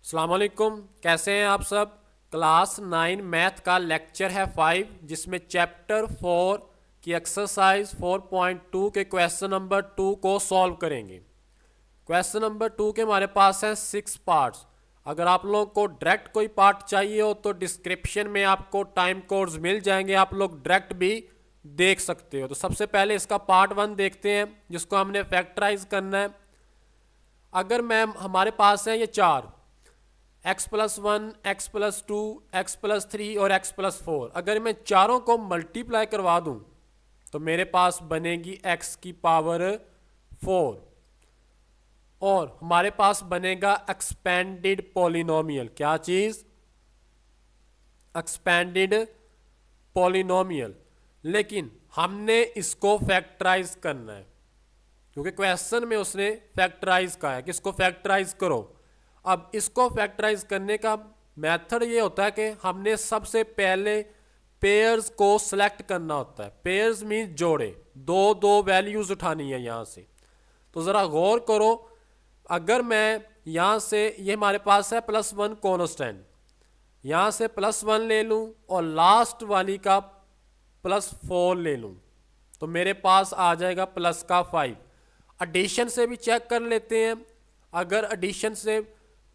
अस्सलाम वालेकुम, कैसे हैं आप सब। क्लास 9 मैथ का लेक्चर है 5, जिसमें चैप्टर 4 की एक्सरसाइज 4.2 के क्वेश्चन नंबर 2 को सॉल्व करेंगे। क्वेश्चन नंबर 2 के हमारे पास हैं 6 पार्ट्स। अगर आप लोगों को डायरेक्ट कोई पार्ट चाहिए हो तो डिस्क्रिप्शन में आपको टाइम कोड्स मिल जाएंगे, आप लोग डायरेक्ट भी देख सकते हो। तो सबसे पहले इसका पार्ट 1 देखते हैं, जिसको हमने फैक्टराइज करना है। अगर मैम हमारे पास है ये चार, x+1, x+2, x+3 और x+4, अगर मैं चारों को मल्टीप्लाई करवा दूं तो मेरे पास बनेगी x की पावर 4 और हमारे पास बनेगा एक्सपेंडेड पॉलिनोमियल। क्या चीज? Expanded polynomial. लेकिन हमने इसको फैक्टराइज करना है, क्योंकि क्वेश्चन में उसने फैक्टराइज कहा है कि इसको फैक्टराइज करो। अब इसको फैक्टराइज करने का मेथड ये होता है कि हमने सबसे पहले पेयर्स को सिलेक्ट करना होता है। पेयर्स मीन जोड़े, दो दो वैल्यूज उठानी है यहाँ से। तो ज़रा गौर करो, अगर मैं यहाँ से, ये हमारे पास है +1 कॉन्स्टेंट, यहाँ से +1 ले लूँ और लास्ट वाली का +4 ले लूँ तो मेरे पास आ जाएगा प्लस का 5। एडिशन से भी चेक कर लेते हैं, अगर एडिशन से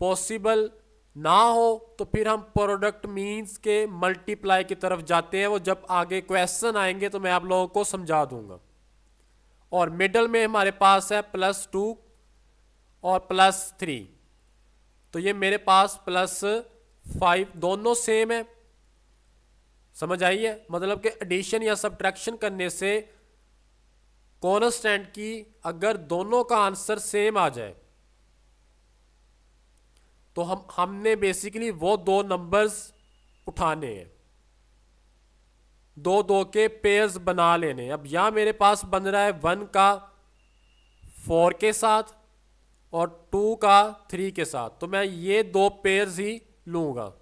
पॉसिबल ना हो तो फिर हम प्रोडक्ट मीन्स के मल्टीप्लाई की तरफ जाते हैं। वो जब आगे क्वेश्चन आएंगे तो मैं आप लोगों को समझा दूंगा। और मिडल में हमारे पास है +2 और +3, तो ये मेरे पास +5, दोनों सेम है। समझ आई है? मतलब कि एडिशन या सब्ट्रैक्शन करने से कॉन्स्टेंट की अगर दोनों का आंसर सेम आ जाए तो हमने बेसिकली वो दो नंबर्स उठाने हैं, दो दो के पेयर्स बना लेने। अब यहाँ मेरे पास बन रहा है 1 का 4 के साथ और 2 का 3 के साथ, तो मैं ये दो पेयर्स ही लूँगा।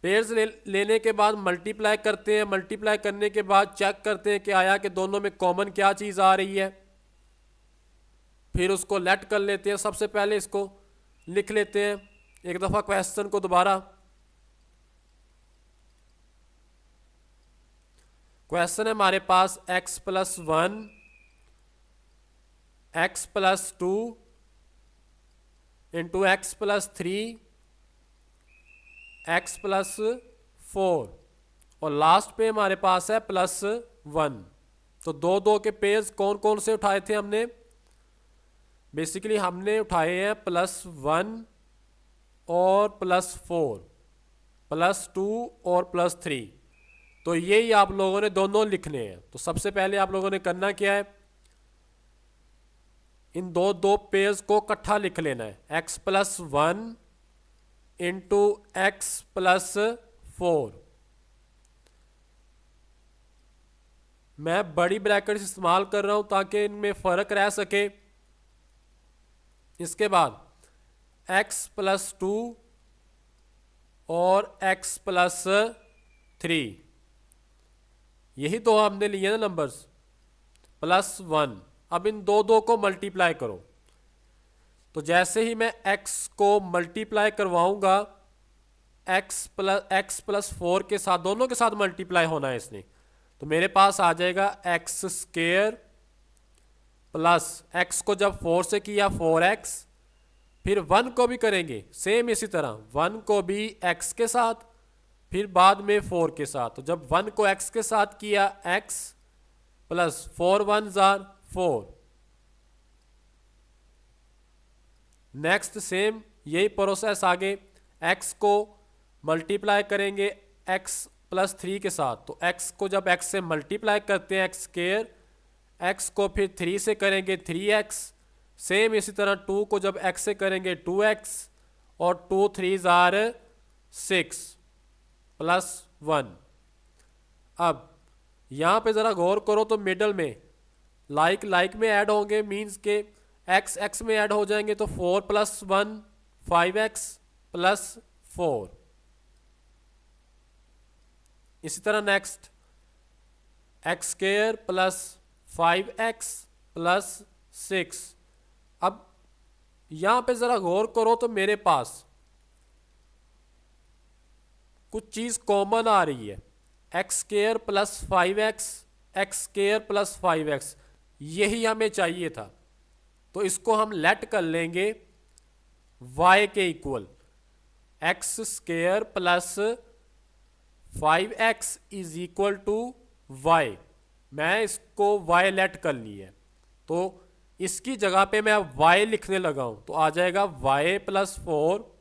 पेयर्स लेने के बाद मल्टीप्लाई करते हैं, मल्टीप्लाई करने के बाद चेक करते हैं कि आया कि दोनों में कॉमन क्या चीज़ आ रही है, फिर उसको लेट कर लेते हैं। सबसे पहले इसको लिख लेते हैं एक दफ़ा क्वेश्चन को दोबारा। क्वेश्चन है हमारे पास x+1, x+2 into x+3, x+4 और लास्ट पे हमारे पास है +1। तो दो दो के पेयर्स कौन कौन से उठाए थे हमने? बेसिकली हमने उठाए हैं +1 और +4, +2 और +3। तो यही आप लोगों ने दोनों लिखने हैं। तो सबसे पहले आप लोगों ने करना क्या है, इन दो दो पेयर्स को इकट्ठा लिख लेना है। x+1 इंटू x+4, मैं बड़ी ब्रैकेट इस्तेमाल कर रहा हूं ताकि इनमें फ़र्क रह सके। इसके बाद x+2 और x+3, यही तो हमने लिए ना नंबर्स, +1। अब इन दो दो को मल्टीप्लाई करो, तो जैसे ही मैं x को मल्टीप्लाई करवाऊंगा, x+4 के साथ, दोनों के साथ मल्टीप्लाई होना है इसने, तो मेरे पास आ जाएगा x² प्लस x को जब 4 से किया 4x, फिर 1 को भी करेंगे सेम इसी तरह, 1 को भी x के साथ, फिर बाद में 4 के साथ। तो जब 1 को x के साथ किया x plus 4 1s are 4। Next same यही प्रोसेस आगे, x को मल्टीप्लाई करेंगे x+3 के साथ, तो x को जब x से मल्टीप्लाई करते हैं x², x को फिर 3 से करेंगे 3x, सेम इसी तरह 2 को जब x से करेंगे 2x और 2 3s are 6 +1। अब यहाँ पे ज़रा गौर करो तो मिडल में लाइक लाइक में ऐड होंगे, मीन्स के x x में ऐड हो जाएंगे, तो 4 + 1 5x +4। इसी तरह नेक्स्ट x² + 5x + 6। अब यहां पे जरा गौर करो तो मेरे पास कुछ चीज कॉमन आ रही है, x square plus 5x, x square plus 5x, यही हमें चाहिए था। तो इसको हम लेट कर लेंगे y के equal, X square plus 5x is equal to Y. मैं इसको y लेट कर ली है, तो इसकी जगह पे मैं अब y लिखने लगा हूं, तो आ जाएगा y plus 4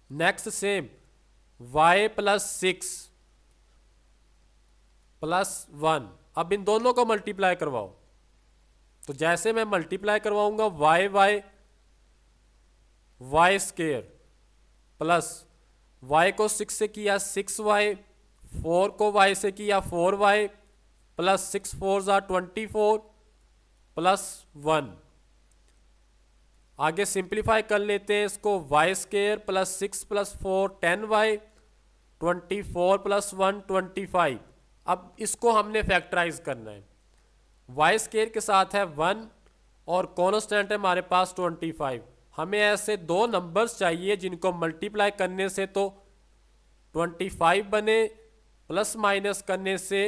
next same y plus 6 plus 1। अब इन दोनों को मल्टीप्लाई करवाओ, तो जैसे मैं मल्टीप्लाई करवाऊंगा y स्क्वायर प्लस y को 6 से किया 6y, 4 को y से किया 4y प्लस 6 4 24 प्लस 1। आगे सिंप्लीफाई कर लेते हैं इसको, y square plus 6 plus 4 10y, 24 plus 1 25। अब इसको हमने फैक्टराइज करना है, y स्क्वायर के साथ है 1 और कॉन्स्टेंट है हमारे पास 25। हमें ऐसे दो नंबर्स चाहिए जिनको मल्टीप्लाई करने से तो 25 बने, प्लस माइनस करने से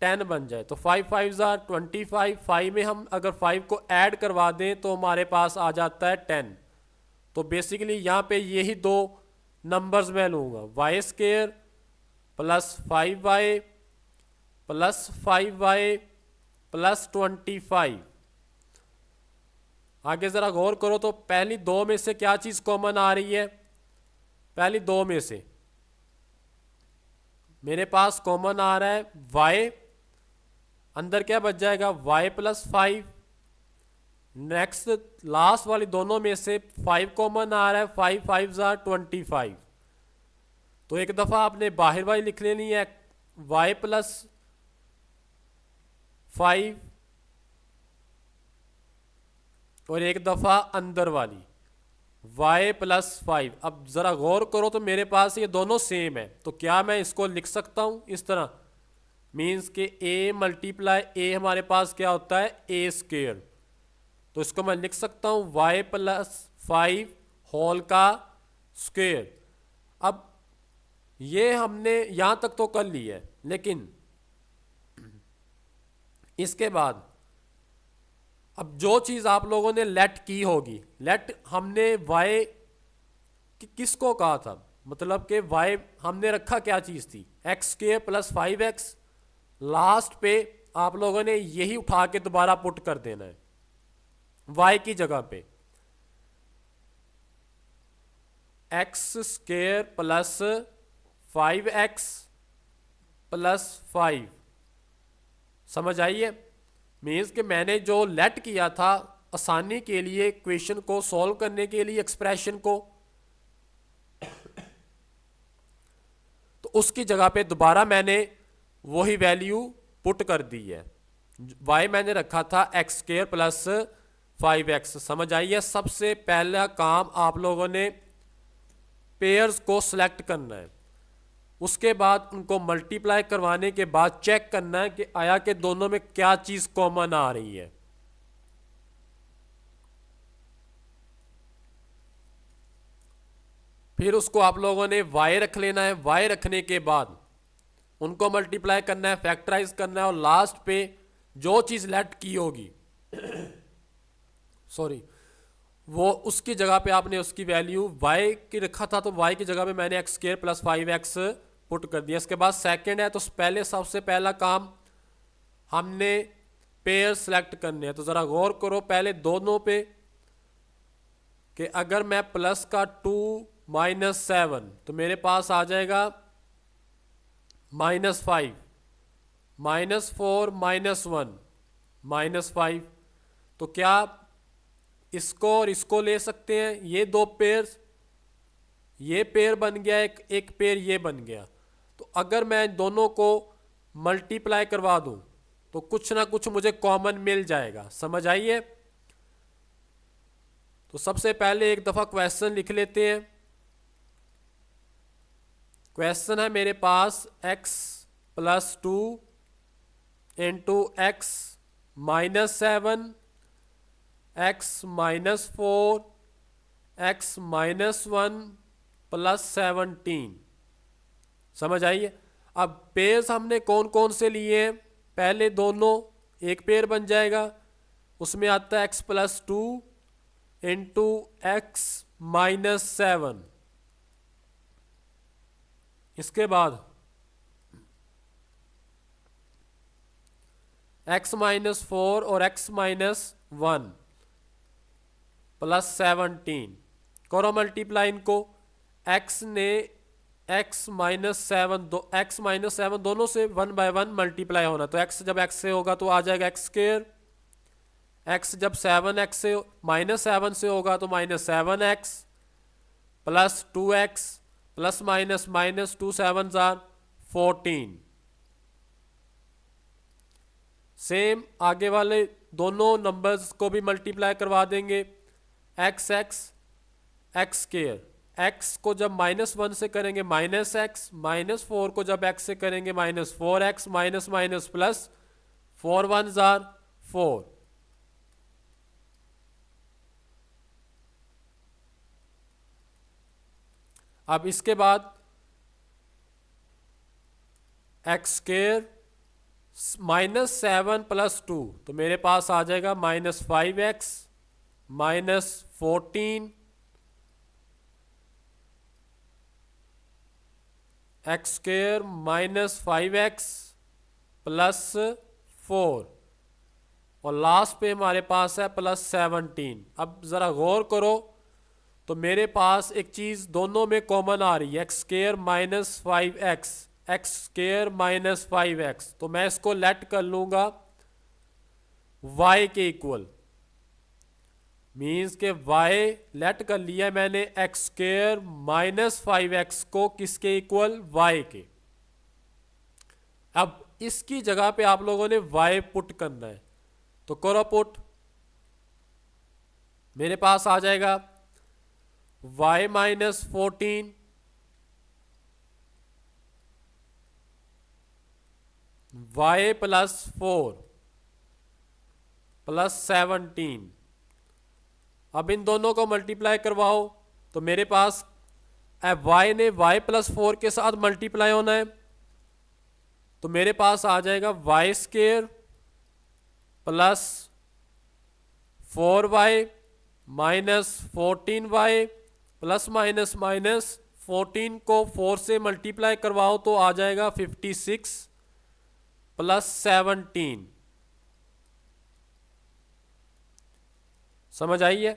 10 बन जाए। तो 5 5 25, 5 में हम अगर 5 को ऐड करवा दें तो हमारे पास आ जाता है 10। तो बेसिकली यहाँ पे यही दो नंबर्स मैं लूँगा, y square plus 5y plus 5y plus 25। आगे ज़रा गौर करो तो पहली दो में से क्या चीज़ कॉमन आ रही है, पहली दो में से मेरे पास कॉमन आ रहा है y, अंदर क्या बच जाएगा y प्लस 5। नेक्स्ट लास्ट वाली दोनों में से 5 कॉमन आ रहा है, 5 5 25। तो एक दफ़ा आपने बाहर वाली लिख लेनी है y प्लस 5 और एक दफ़ा अंदर वाली y प्लस 5। अब ज़रा गौर करो तो मेरे पास ये दोनों सेम है, तो क्या मैं इसको लिख सकता हूँ इस तरह, मीन्स के a मल्टीप्लाई a हमारे पास क्या होता है a स्क्वायर। तो इसको मैं लिख सकता हूँ y प्लस 5 होल का स्क्वायर। अब ये हमने यहाँ तक तो कर ली है, लेकिन इसके बाद अब जो चीज़ आप लोगों ने लेट की होगी, लेट हमने y किसको कहा था, मतलब कि y हमने रखा क्या चीज़ थी, x square plus 5x। Last पे आप लोगों ने यही उठा के दोबारा पुट कर देना है y की जगह पे, x square plus 5x plus 5। समझ आइए, मीन्स कि मैंने जो लेट किया था आसानी के लिए, क्वेश्चन को सॉल्व करने के लिए, एक्सप्रेशन को, तो उसकी जगह पे दोबारा मैंने वही वैल्यू पुट कर दी है। y मैंने रखा था एक्स स्क्वायर प्लस 5x। समझ आइए, सबसे पहला काम आप लोगों ने पेयर्स को सिलेक्ट करना है, उसके बाद उनको मल्टीप्लाई करवाने के बाद चेक करना है कि आया कि दोनों में क्या चीज कॉमन आ रही है। फिर उसको आप लोगों ने y रख लेना है, y रखने के बाद उनको मल्टीप्लाई करना है, फैक्टराइज करना है, और लास्ट पे जो चीज लेट की होगी सॉरी, वो उसकी जगह पे आपने उसकी वैल्यू y की रखा था, तो y की जगह पे मैंने x square plus 5x put कर दिया। इसके बाद सेकंड है, तो पहले सबसे पहला काम हमने पेयर सेलेक्ट करने हैं। तो ज़रा गौर करो पहले दोनों पे कि अगर मैं प्लस का 2 माइनस 7, तो मेरे पास आ जाएगा -5, -4 -1 -5। तो क्या इसको और इसको ले सकते हैं, ये दो पेयर, ये पेयर बन गया, एक पेयर ये बन गया। तो अगर मैं दोनों को मल्टीप्लाई करवा दूं तो कुछ ना कुछ मुझे कॉमन मिल जाएगा। समझ आइए, तो सबसे पहले एक दफ़ा क्वेश्चन लिख लेते हैं। क्वेश्चन है मेरे पास x plus 2 into x minus 7, x minus 4, x minus 1 plus 17। समझ आइए। अब पेयर्स हमने कौन कौन से लिए हैं? पहले दोनों एक पेयर बन जाएगा, उसमें आता है x plus 2 into x minus 7। इसके बाद एक्स माइनस 4 और एक्स माइनस 1 प्लस 17। करो मल्टीप्लाई इनको। एक्स ने एक्स माइनस 7 एक्स माइनस 7 दोनों से 1 बाय 1 मल्टीप्लाई होना, तो एक्स जब एक्स से होगा तो आ जाएगा एक्स स्क्वेयर। एक्स जब 7 एक्स से माइनस 7 से होगा तो minus 7 x plus 2 x plus minus minus 2 7 jar 14। Same आगे वाले दोनों नंबर्स को भी मल्टीप्लाई करवा देंगे। X x x square, x को जब माइनस 1 से करेंगे माइनस एक्स, माइनस 4 को जब एक्स से करेंगे minus 4 x, minus minus plus 4 1 jar 4। अब इसके बाद एक्स स्क्वेयर माइनस 7 प्लस 2, तो मेरे पास आ जाएगा minus 5x minus 14 x square minus 5x plus 4 और लास्ट पे हमारे पास है प्लस 17। अब ज़रा गौर करो तो मेरे पास एक चीज़ दोनों में कॉमन आ रही है, x square minus 5x, x square minus 5x, तो मैं इसको लेट कर लूँगा y के इक्वल। मीन्स के y लेट कर लिया मैंने एक्स स्क्वेयर माइनस 5x को किसके इक्वल? y के। अब इसकी जगह पे आप लोगों ने y पुट करना है, तो करो पुट। मेरे पास आ जाएगा y minus 14 y plus 4 plus 17। अब इन दोनों को मल्टीप्लाई करवाओ तो मेरे पास y ने y प्लस 4 के साथ मल्टीप्लाई होना है, तो मेरे पास आ जाएगा y square plus 4y minus 14y plus minus minus 14 को 4 से मल्टीप्लाई करवाओ तो आ जाएगा 56 प्लस 17। समझ आई है?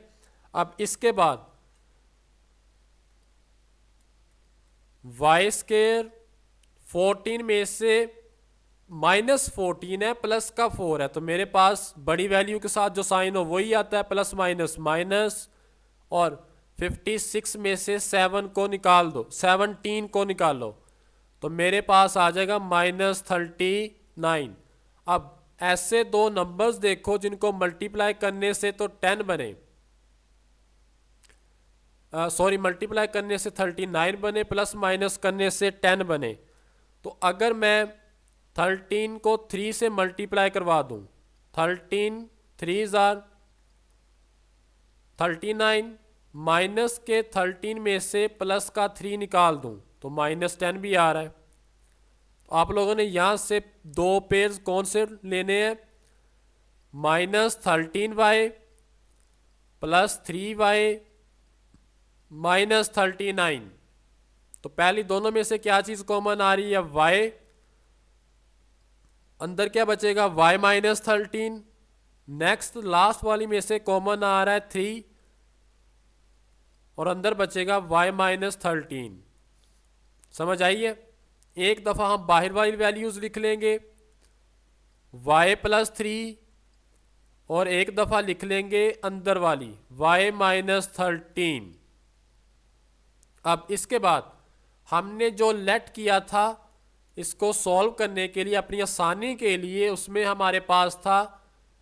अब इसके बाद वाई स्क्वेयर 14 में से माइनस 14 है, प्लस का 4 है, तो मेरे पास बड़ी वैल्यू के साथ जो साइन हो वही आता है, प्लस माइनस माइनस। और 56 में से 7 को निकाल दो, 17 को निकालो, तो मेरे पास आ जाएगा माइनस 39। अब ऐसे दो नंबर्स देखो जिनको मल्टीप्लाई करने से तो 10 बने, सॉरी मल्टीप्लाई करने से 39 बने, प्लस माइनस करने से 10 बने। तो अगर मैं 13 को 3 से मल्टीप्लाई करवा दूं, 13 3 जार 39, माइनस के 13 में से प्लस का 3 निकाल दूं तो माइनस 10 भी आ रहा है। तो आप लोगों ने यहाँ से दो पेयर्स कौन से लेने हैं? Minus 13y plus 3y minus 39। तो पहली दोनों में से क्या चीज़ कॉमन आ रही है? y। अंदर क्या बचेगा? y minus 13। नेक्स्ट लास्ट वाली में से कॉमन आ रहा है 3 और अंदर बचेगा y माइनस 13। समझ आई है? एक दफ़ा हम बाहर वाली वैल्यूज़ लिख लेंगे y प्लस 3 और एक दफ़ा लिख लेंगे अंदर वाली y माइनस 13। अब इसके बाद हमने जो लेट किया था इसको सॉल्व करने के लिए अपनी आसानी के लिए, उसमें हमारे पास था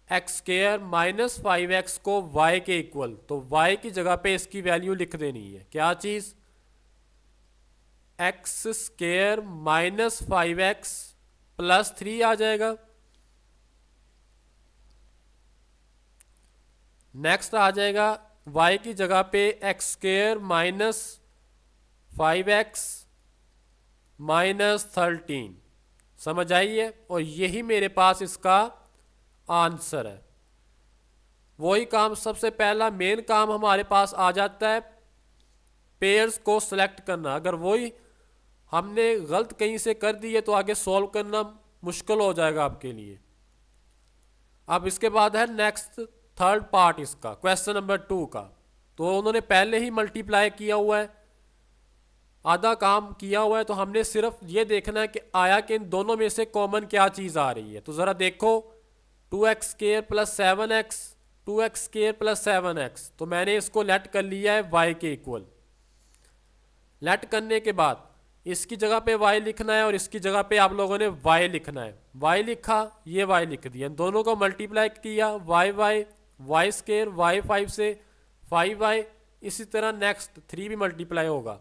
एक्स स्क्वेयर माइनस 5x को y के इक्वल, तो y की जगह पे इसकी वैल्यू लिख देनी है। क्या चीज़? X square minus 5x plus 3 आ जाएगा, नेक्स्ट आ जाएगा y की जगह पे x square minus 5x minus 13। समझ आई है? और यही मेरे पास इसका आंसर है। वही काम, सबसे पहला मेन काम हमारे पास आ जाता है पेयर्स को सिलेक्ट करना। अगर वही हमने गलत कहीं से कर दी है तो आगे सॉल्व करना मुश्किल हो जाएगा आपके लिए। अब इसके बाद है नेक्स्ट थर्ड पार्ट इसका, क्वेश्चन नंबर 2 का। तो उन्होंने पहले ही मल्टीप्लाई किया हुआ है, आधा काम किया हुआ है, तो हमने सिर्फ ये देखना है कि आया कि इन दोनों में से कॉमन क्या चीज़ आ रही है। तो ज़रा देखो, 2x square plus 7x, 2x square plus 7x, तो मैंने इसको लेट कर लिया है y के इक्वल। लेट करने के बाद इसकी जगह पे y लिखना है और इसकी जगह पे आप लोगों ने y लिखना है। y लिखा, ये y लिख दिया, दोनों को मल्टीप्लाई किया, y स्क्वायर y 5 से 5y। इसी तरह नेक्स्ट 3 भी मल्टीप्लाई होगा,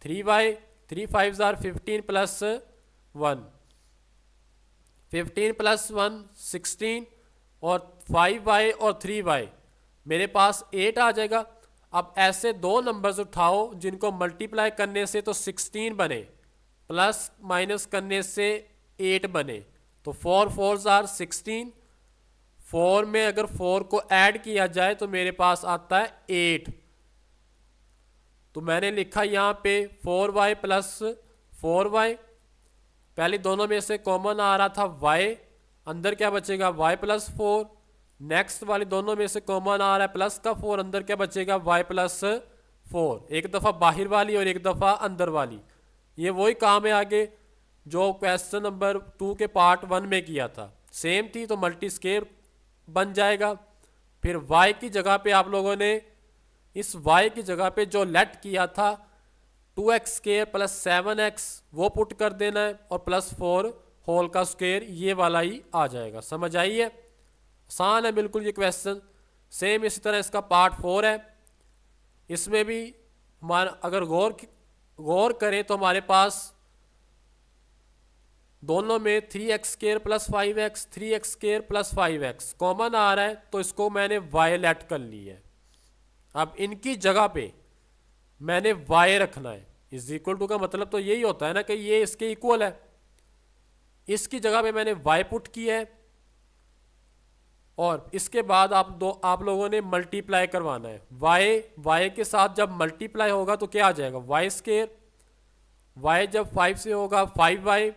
3y, 3 5 जार 15 प्लस 1, 15 प्लस 1 16, और 5y और 3y मेरे पास 8 आ जाएगा। अब ऐसे दो नंबर्स उठाओ जिनको मल्टीप्लाई करने से तो 16 बने, प्लस माइनस करने से 8 बने, तो 4 4 जार 16। 4 में अगर 4 को ऐड किया जाए तो मेरे पास आता है 8। तो मैंने लिखा यहाँ पे 4y प्लस 4y। पहले दोनों में से कॉमन आ रहा था y, अंदर क्या बचेगा y प्लस 4। नेक्स्ट वाली दोनों में से कॉमन आ रहा है प्लस का 4, अंदर क्या बचेगा y प्लस 4। एक दफ़ा बाहर वाली और एक दफ़ा अंदर वाली। ये वही काम है आगे जो क्वेश्चन नंबर 2 के पार्ट 1 में किया था, सेम थी, तो मल्टी स्क्वेयर बन जाएगा। फिर y की जगह पे आप लोगों ने इस y की जगह पे जो लेट किया था 2x स्क्वेयर प्लस 7x वो पुट कर देना है, और प्लस 4 होल का स्क्वेयर ये वाला ही आ जाएगा। समझ आई है? आसान है बिल्कुल ये क्वेश्चन। सेम इसी तरह इसका पार्ट 4 है, इसमें भी हमारा अगर गौर करें तो हमारे पास दोनों में 3x square plus 5x, 3x square plus 5x common आ रहा है, तो इसको मैंने y लेट कर ली है। अब इनकी जगह पे मैंने y रखना है। इज इक्वल टू का मतलब तो यही होता है ना कि ये इसके इक्वल है। इसकी जगह पे मैंने y पुट किया है, और इसके बाद आप लोगों ने मल्टीप्लाई करवाना है। y के साथ जब मल्टीप्लाई होगा तो क्या आ जाएगा y स्क्वेयर, y जब 5 से होगा 5y,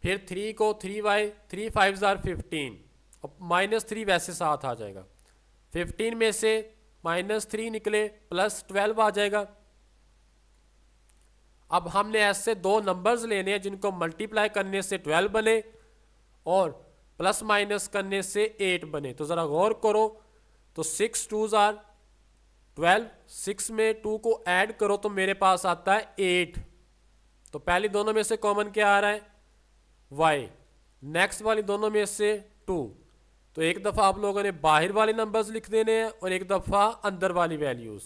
फिर 3 को 3y, 3 5 जार 15, और माइनस 3 वैसे साथ आ जाएगा। 15 में से माइनस 3 निकले, प्लस 12 आ जाएगा। अब हमने ऐसे दो नंबर्स लेने हैं जिनको मल्टीप्लाई करने से 12 बने और प्लस माइनस करने से 8 बने। तो ज़रा गौर करो, तो 6 2 जार 12, 6 में 2 को ऐड करो तो मेरे पास आता है 8। तो पहली दोनों में से कॉमन क्या आ रहा है y, नेक्स्ट वाली दोनों में से 2। तो एक दफ़ा आप लोगों ने बाहर वाले नंबर्स लिख देने हैं और एक दफ़ा अंदर वाली वैल्यूज़।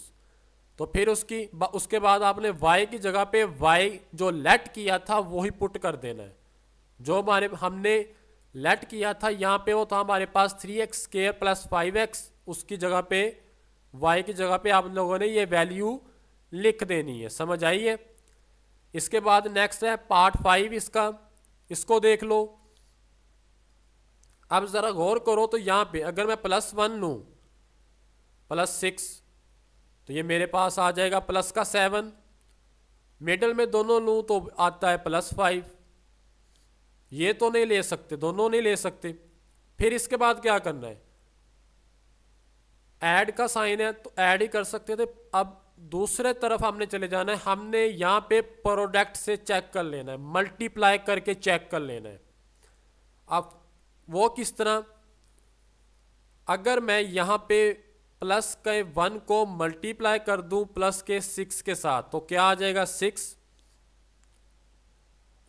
तो फिर उसके बाद आपने y की जगह पे y जो लेट किया था वही पुट कर देना है। जो हमने लेट किया था यहाँ पे वो था हमारे पास 3x स्क्वायर प्लस 5x, उसकी जगह पे y की जगह पे आप लोगों ने ये वैल्यू लिख देनी है। समझ आई है? इसके बाद नेक्स्ट है पार्ट 5 इसका, इसको देख लो। अब ज़रा गौर करो, तो यहाँ पे अगर मैं +1 लूँ, +6, तो ये मेरे पास आ जाएगा प्लस का 7। मिडल में दोनों लूँ तो आता है +5। ये तो नहीं ले सकते, दोनों नहीं ले सकते। फिर इसके बाद क्या करना है, ऐड का साइन है तो ऐड ही कर सकते थे। अब दूसरे तरफ हमने चले जाना है, हमने यहाँ पे प्रोडक्ट से चेक कर लेना है, मल्टीप्लाई करके चेक कर लेना है। अब वो किस तरह, अगर मैं यहाँ पे प्लस के 1 को मल्टीप्लाई कर दूं प्लस के 6 के साथ तो क्या आ जाएगा 6,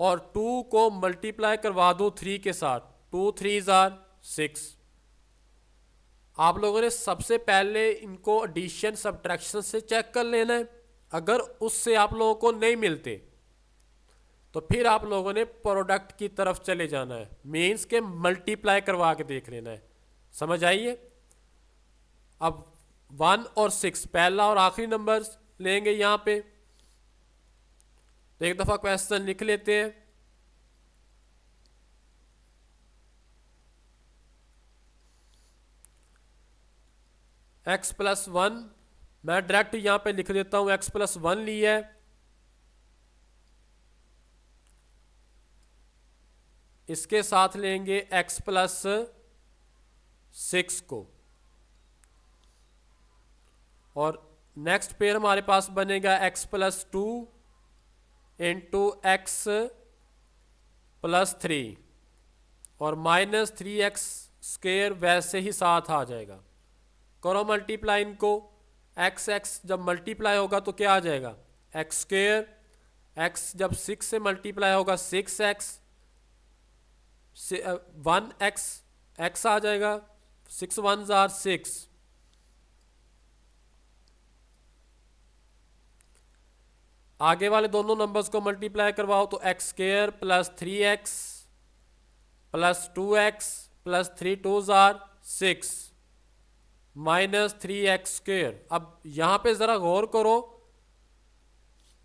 और 2 को मल्टीप्लाई करवा दूं 3 के साथ, 2 3 जार 6। आप लोगों ने सबसे पहले इनको एडिशन सब्ट्रैक्शन से चेक कर लेना है। अगर उससे आप लोगों को नहीं मिलते तो फिर आप लोगों ने प्रोडक्ट की तरफ चले जाना है, मीन्स के मल्टीप्लाई करवा के देख लेना है। समझ आइए? अब 1 और 6 पहला और आखिरी नंबर लेंगे यहाँ पे। तो एक दफ़ा क्वेश्चन लिख लेते हैं। x प्लस 1 मैं डायरेक्ट यहाँ पे लिख देता हूँ, x प्लस 1 लिया है। इसके साथ लेंगे x प्लस 6 को, और नेक्स्ट पेयर हमारे पास बनेगा x plus 2 into x plus 3 और माइनस 3x स्क्वायर वैसे ही साथ आ जाएगा। करो मल्टीप्लाई इनको, x जब मल्टीप्लाई होगा तो क्या आ जाएगा एक्स स्क्वायर, x जब 6 से मल्टीप्लाई होगा 6x, 1x x आ जाएगा, 6 1s आर 6। आगे वाले दोनों नंबर्स को मल्टीप्लाई करवाओ तो X square plus 3x plus 2x plus 3 2s are 6 minus 3x square. अब यहाँ पे ज़रा गौर करो,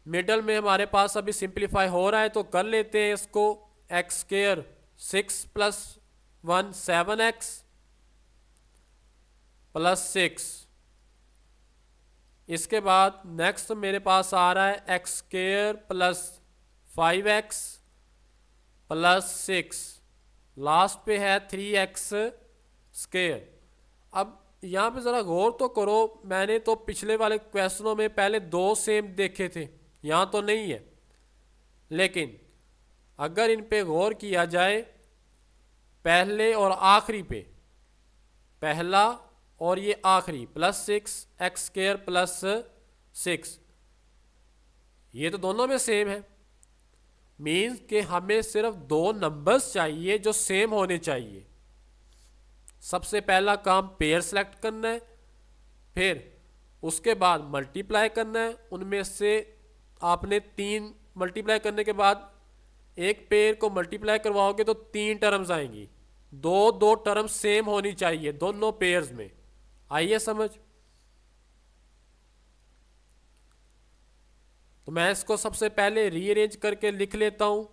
मिडल में हमारे पास अभी सिंप्लीफाई हो रहा है तो कर लेते हैं इसको। X square 6 plus 1 7x plus 6। इसके बाद नेक्स्ट मेरे पास आ रहा है x square plus 5x plus 6, last पे है 3x स्क्वायर। अब यहाँ पे ज़रा गौर तो करो, मैंने तो पिछले वाले क्वेश्चनों में पहले 2 सेम देखे थे, यहाँ तो नहीं है, लेकिन अगर इन पे गौर किया जाए पहले और आखिरी पे, पहला और ये आखिरी प्लस 6 एक्स स्क्वायर प्लस 6, ये तो दोनों में सेम है। मीन्स कि हमें सिर्फ 2 नंबर्स चाहिए जो सेम होने चाहिए। सबसे पहला काम पेयर सेलेक्ट करना है, फिर उसके बाद मल्टीप्लाई करना है। उनमें से आपने 3 मल्टीप्लाई करने के बाद एक पेयर को मल्टीप्लाई करवाओगे तो 3 टर्म्स आएंगी। 2 टर्म्स सेम होनी चाहिए दोनों पेयर्स में। आइए समझ। तो मैं इसको सबसे पहले रीअरेंज करके लिख लेता हूं।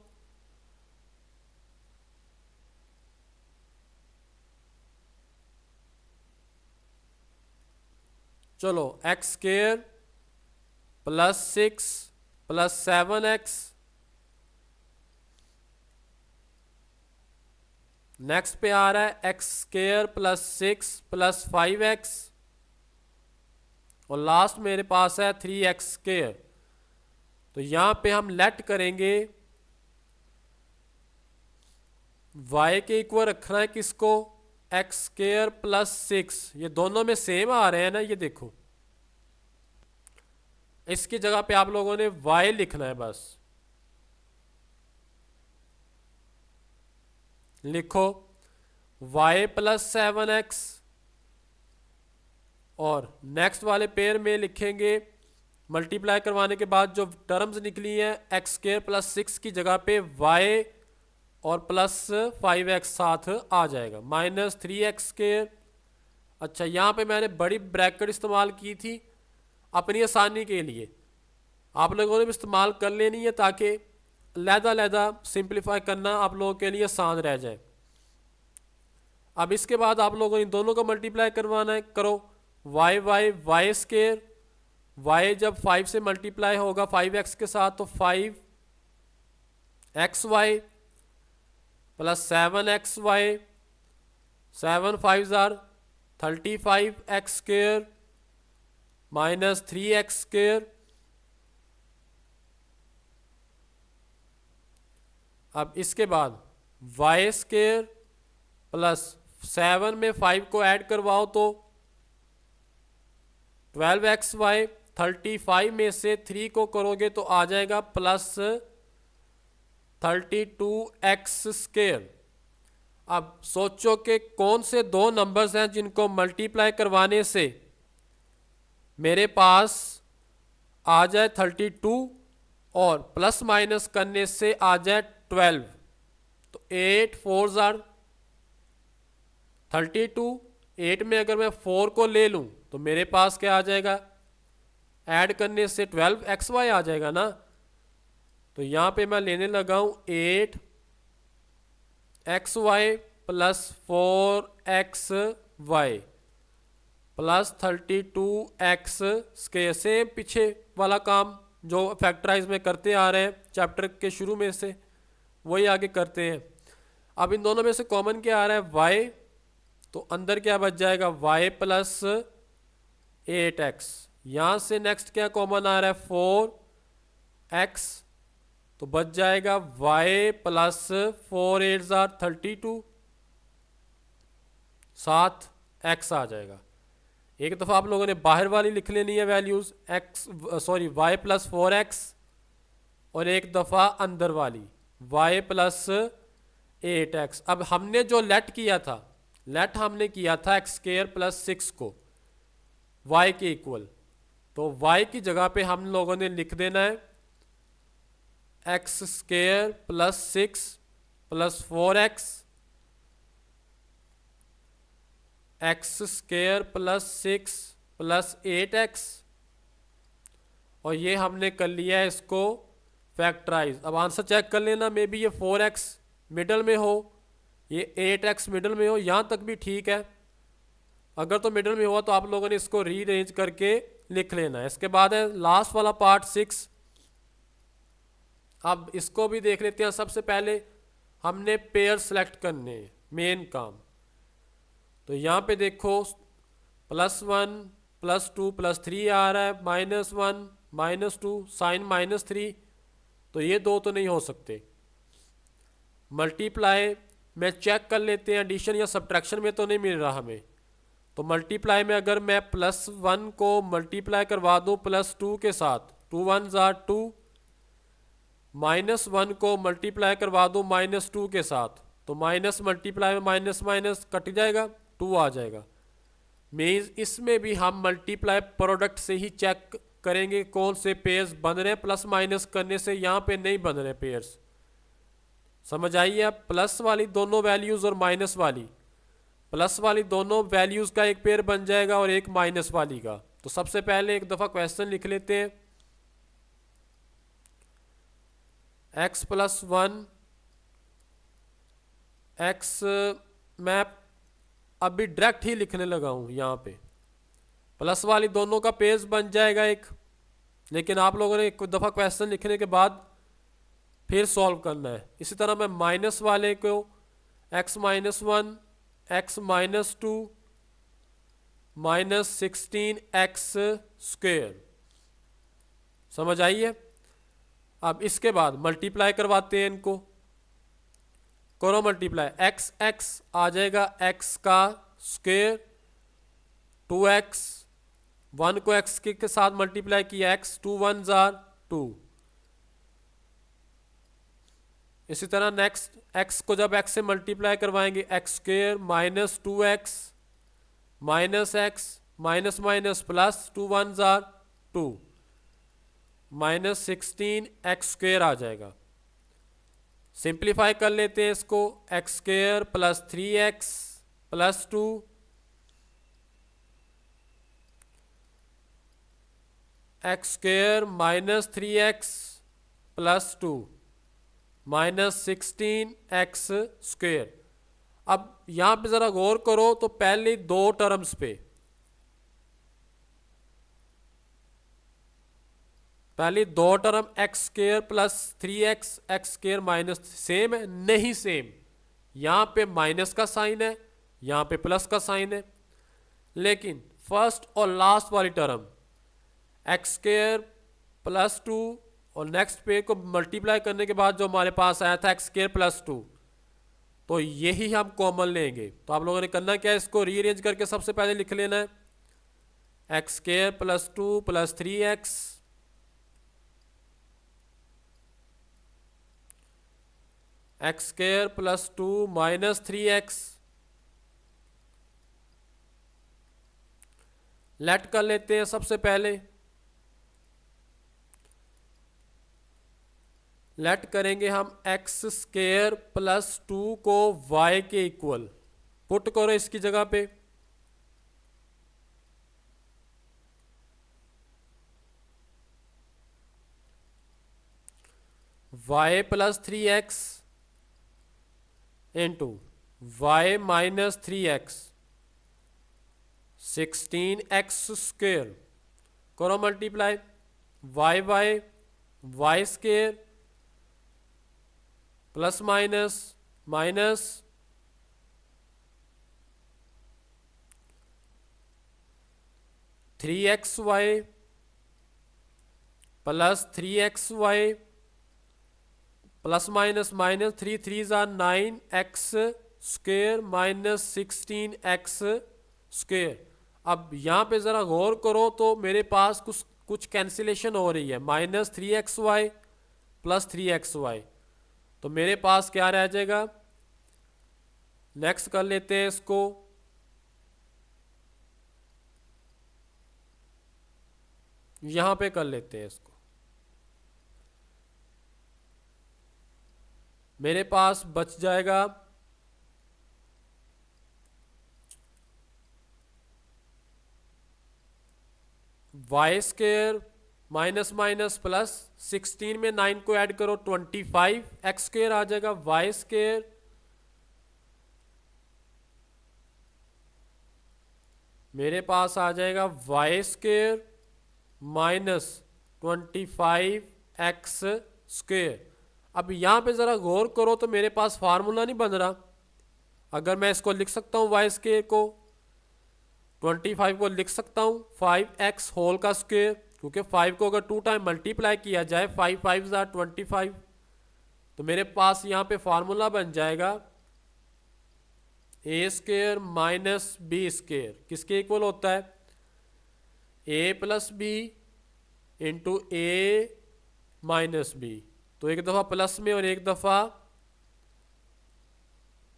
चलो x square plus 6 plus 7x, next पे आ रहा है x square plus 6 plus 5x, और लास्ट मेरे पास है 3x स्क्वायर। तो यहां पे हम लेट करेंगे y के इक्वल रखना है किसको, एक्स स्क्वायर प्लस 6। ये दोनों में सेम आ रहे हैं ना, ये देखो। इसकी जगह पे आप लोगों ने y लिखना है, बस लिखो y प्लस 7x, और नेक्स्ट वाले पेयर में लिखेंगे मल्टीप्लाई करवाने के बाद जो टर्म्स निकली हैं एक्स स्क्वायर प्लस 6 की जगह पे y और प्लस 5x साथ आ जाएगा, माइनस 3x स्क्वायर। अच्छा, यहाँ पे मैंने बड़ी ब्रैकेट इस्तेमाल की थी अपनी आसानी के लिए, आप लोगों ने भी इस्तेमाल कर लेनी है ताकि लहदा सिंप्लीफाई करना आप लोगों के लिए आसान रह जाए। अब इसके बाद आप लोगों ने इन दोनों को मल्टीप्लाई करवाना है। करो y स्क्वायर, y जब 5 से मल्टीप्लाई होगा 5x के साथ तो 5xy plus 7xy, 7 5s are 35x square minus 3x square. अब इसके बाद y स्क्वायर प्लस 7 में 5 को ऐड करवाओ तो 12xy, 35 में से 3 को करोगे तो आ जाएगा प्लस 32x स्क्वायर। अब सोचो कि कौन से 2 नंबर्स हैं जिनको मल्टीप्लाई करवाने से मेरे पास आ जाए 32 और प्लस माइनस करने से आ जाए 12। तो 8 4s आर 32 8 में अगर मैं 4 को ले लूँ तो मेरे पास क्या आ जाएगा, ऐड करने से 12xy आ जाएगा ना। तो यहाँ पे मैं लेने लगा हूँ 8xy plus 4xy plus 32x square. Same पीछे वाला काम जो फैक्टराइज में करते आ रहे हैं चैप्टर के शुरू में से, वही आगे करते हैं। अब इन दोनों में से कॉमन क्या आ रहा है, y, तो अंदर क्या बच जाएगा, y प्लस 8x। यहाँ से नेक्स्ट क्या कॉमन आ रहा है, 4x, तो बच जाएगा y प्लस 4 8 32, 7x आ जाएगा। एक दफ़ा आप लोगों ने बाहर वाली लिख लेनी है वैल्यूज़, y प्लस 4x, और एक दफ़ा अंदर वाली y प्लस 8x। अब हमने जो लेट किया था, लेट हमने किया था एक्स स्क्वायर प्लस 6 को y के इक्वल, तो y की जगह पे हम लोगों ने लिख देना है x square plus 6 plus 4x, x square plus 6 plus 8x, और ये हमने कर लिया है इसको फैक्टराइज। अब आंसर चेक कर लेना, मे बी ये 4x मिडल में हो, ये 8x मिडल में हो, यहाँ तक भी ठीक है। अगर तो मिडल में हुआ तो आप लोगों ने इसको रीअरेंज करके लिख लेना है। इसके बाद है लास्ट वाला पार्ट 6। अब इसको भी देख लेते हैं। सबसे पहले हमने पेयर सेलेक्ट करने, मेन काम। तो यहाँ पे देखो +1 +2 +3 आ रहा है, -1 -2 साइन -3, तो ये दो तो नहीं हो सकते। मल्टीप्लाई में चेक कर लेते हैं, एडिशन या सब्ट्रैक्शन में तो नहीं मिल रहा हमें। तो मल्टीप्लाई में अगर मैं +1 को मल्टीप्लाई करवा दूँ +2 के साथ, 2 1 2, -1 को मल्टीप्लाई करवा दूँ -2 के साथ, तो माइनस मल्टीप्लाई में माइनस माइनस कट जाएगा, 2 आ जाएगा। मीन्स इसमें भी हम मल्टीप्लाई प्रोडक्ट से ही चेक करेंगे कौन से पेयर्स बन रहे हैं। प्लस माइनस करने से यहाँ पे नहीं बन रहे पेयर्स, समझ आइए। अब प्लस वाली दोनों वैल्यूज़ और माइनस वाली, प्लस वाली दोनों वैल्यूज़ का एक पेयर बन जाएगा और एक माइनस वाली का। तो सबसे पहले एक दफ़ा क्वेश्चन लिख लेते हैं, x + 1 x, मैं अभी डायरेक्ट ही लिखने लगा हूँ। यहाँ पे प्लस वाली दोनों का पेज बन जाएगा एक, लेकिन आप लोगों ने एक दफ़ा क्वेश्चन लिखने के बाद फिर सॉल्व करना है। इसी तरह मैं माइनस वाले को x - 1 x - 2 -16x², समझ आइए। अब इसके बाद मल्टीप्लाई करवाते हैं इनको, करो मल्टीप्लाई। x x आ जाएगा x का स्क्वायर, 2x, 1 को x के साथ मल्टीप्लाई किया, x 2 1 2। इसी तरह नेक्स्ट x को जब x से मल्टीप्लाई करवाएंगे, x² -2x -x minus minus plus, 2 1 2, -16x² आ जाएगा। सिंप्लीफाई कर लेते हैं इसको, x² + 3x + 2 x² -3x + 2 -16x²। अब यहाँ पे ज़रा गौर करो तो पहले दो टर्म्स पे, पहली दो term x² + 3x x² same है, नहीं सेम। यहाँ पे माइनस का साइन है, यहाँ पे प्लस का साइन है। लेकिन फर्स्ट और लास्ट वाली टर्म x² + 2 और नेक्स्ट पे को मल्टीप्लाई करने के बाद जो हमारे पास आया था x² + 2, तो यही हम कॉमन लेंगे। तो आप लोगों ने करना क्या है, इसको रीअरेंज करके सबसे पहले लिख लेना है, x² + 2 + 3x x² + 2 -3x। Late कर लेते हैं सबसे पहले, लेट करेंगे हम x² + 2 को y के इक्वल, पुट करो इसकी जगह पे, Y plus 3x into Y minus 3x 16x square करो multiply, Y Y Y square plus minus minus 3xy plus 3xy plus minus minus 3 × 9x square minus 16x square. अब यहाँ पे ज़रा गौर करो तो मेरे पास कुछ कैंसिलेशन हो रही है, माइनस 3xy प्लस 3xy, तो मेरे पास क्या रह जाएगा। नेक्स्ट कर लेते हैं इसको, यहाँ पे कर लेते हैं इसको। मेरे पास बच जाएगा Y square minus minus plus 16 में 9 को ऐड करो 25 एक्स स्क्वेयर आ जाएगा, वाई स्क्वेयर मेरे पास आ जाएगा Y square minus 25 X square. अब यहाँ पे ज़रा गौर करो तो मेरे पास फार्मूला नहीं बन रहा। अगर मैं इसको लिख सकता हूँ वाई स्क्वेयर को 25 को लिख सकता हूँ 5x होल का स्क्वेयर, क्योंकि 5 को अगर 2 टाइम मल्टीप्लाई किया जाए 5 5 25, तो मेरे पास यहाँ पे फार्मूला बन जाएगा ए स्क्वेयर माइनस बी स्क्वेयर किसके इक्वल होता है, ए प्लस बी इंटू ए माइनस बी। तो एक दफ़ा प्लस में और एक दफ़ा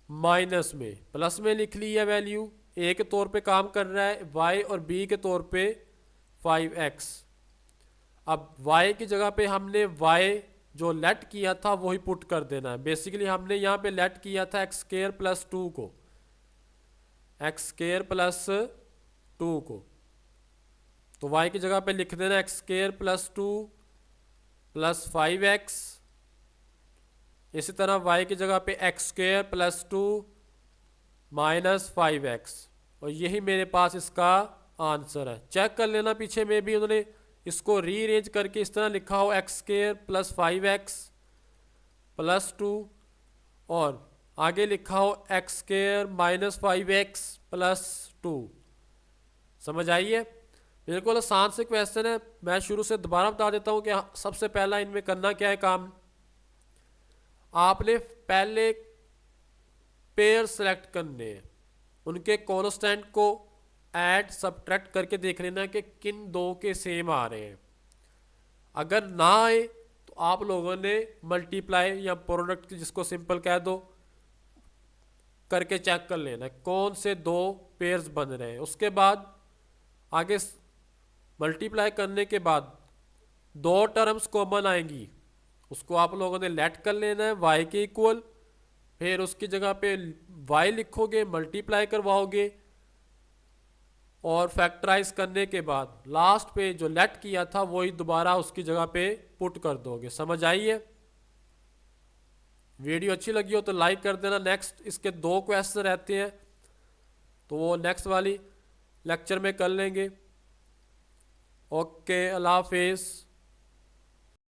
माइनस में, प्लस में लिख लिया वैल्यू, ए के तौर पे काम कर रहा है वाई और बी के तौर पे 5x। अब y की जगह पे हमने y जो लेट किया था वही पुट कर देना है। बेसिकली हमने यहाँ पे लेट किया था एक्स स्क्वेयर प्लस 2 को, एक्स स्क्वेयर प्लस 2 को, तो y की जगह पे लिख देना x square plus 2 plus 5x। इसी तरह y की जगह पे x square plus 2 minus 5x, और यही मेरे पास इसका आंसर है। चेक कर लेना पीछे में भी उन्होंने इसको रीअरेंज करके इस तरह लिखा हो x square plus 5x plus 2 और आगे लिखा हो x square minus 5x plus 2। समझ आइए, बिल्कुल आसान से क्वेश्चन है। मैं शुरू से दोबारा बता देता हूँ कि सबसे पहला इनमें करना क्या है काम। आपने पहले पेयर सेलेक्ट करने हैं, उनके कॉन्स्टेंट को ऐड सब्ट्रैक्ट करके देख लेना कि किन दो के सेम आ रहे हैं। अगर ना आए तो आप लोगों ने मल्टीप्लाई या प्रोडक्ट जिसको सिंपल कह दो करके चेक कर लेना कौन से दो पेयर्स बन रहे हैं। उसके बाद आगे मल्टीप्लाई करने के बाद दो टर्म्स कॉमन आएंगी, उसको आप लोगों ने लेट कर लेना है y के इक्वल, फिर उसकी जगह पे y लिखोगे, मल्टीप्लाई करवाओगे और फैक्टराइज करने के बाद लास्ट पे जो लेट किया था वही दोबारा उसकी जगह पे पुट कर दोगे। समझ आइए। वीडियो अच्छी लगी हो तो लाइक कर देना। नेक्स्ट इसके 2 क्वेश्चन रहते हैं तो वो नेक्स्ट वाली लेक्चर में कर लेंगे। ओके, अल्लाह हाफिज़।